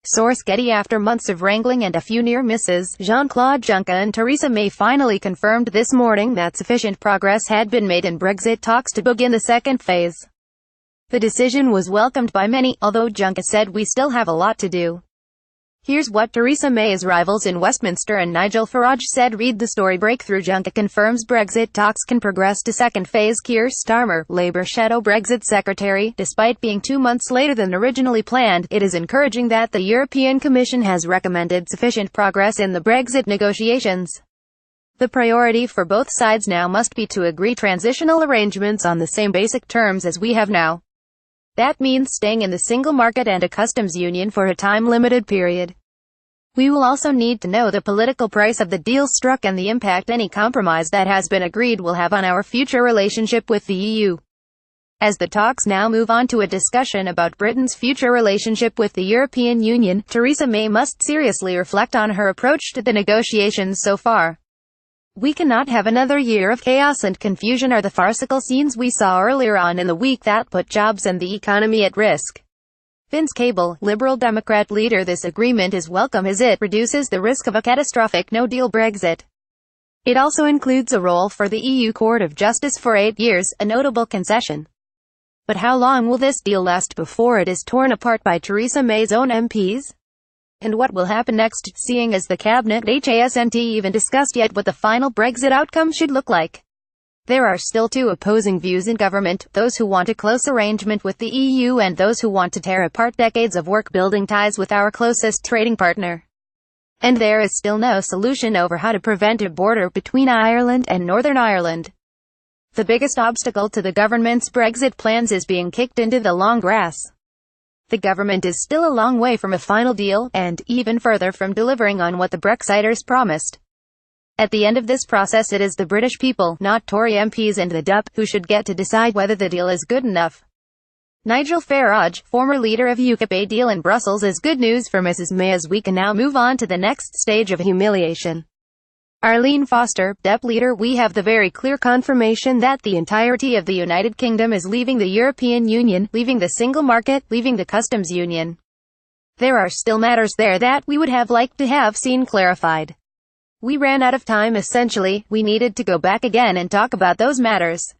Source: Getty. After months of wrangling and a few near misses, JeanClaude Juncker and Theresa May finally confirmed this morning that sufficient progress had been made in Brexit talks to begin the second phase. The decision was welcomed by many, although Juncker said we still have a lot to do. Here's what Theresa May's rivals in Westminster and Nigel Farage said. Read the story. Breakthrough Juncker confirms Brexit talks can progress to second phase. Keir Starmer, Labour shadow Brexit secretary. Despite being 2 months later than originally planned, it is encouraging that the European Commission has recommended sufficient progress in the Brexit negotiations. The priority for both sides now must be to agree transitional arrangements on the same basic terms as we have now. That means staying in the single market and a customs union for a time-limited period. We will also need to know the political price of the deal struck and the impact any compromise that has been agreed will have on our future relationship with the EU. As the talks now move on to a discussion about Britain's future relationship with the European Union, Theresa May must seriously reflect on her approach to the negotiations so far. We cannot have another year of chaos and confusion or the farcical scenes we saw earlier on in the week that put jobs and the economy at risk. Vince Cable, Liberal Democrat leader: this agreement is welcome as it reduces the risk of a catastrophic no-deal Brexit. It also includes a role for the EU Court of Justice for 8 years, a notable concession. But how long will this deal last before it is torn apart by Theresa May's own MPs? And what will happen next, seeing as the cabinet hasn't even discussed yet what the final Brexit outcome should look like? There are still two opposing views in government, those who want a close arrangement with the EU and those who want to tear apart decades of work-building ties with our closest trading partner. And there is still no solution over how to prevent a border between Ireland and Northern Ireland. The biggest obstacle to the government's Brexit plans is being kicked into the long grass. The government is still a long way from a final deal, and even further from delivering on what the Brexiters promised. At the end of this process, it is the British people, not Tory MPs and the DUP, who should get to decide whether the deal is good enough. Nigel Farage, former leader of UKIP: a deal in Brussels is good news for Mrs May as we can now move on to the next stage of humiliation. Arlene Foster, DUP leader: we have the very clear confirmation that the entirety of the United Kingdom is leaving the European Union, leaving the single market, leaving the customs union. There are still matters there that we would have liked to have seen clarified. We ran out of time essentially, we needed to go back again and talk about those matters.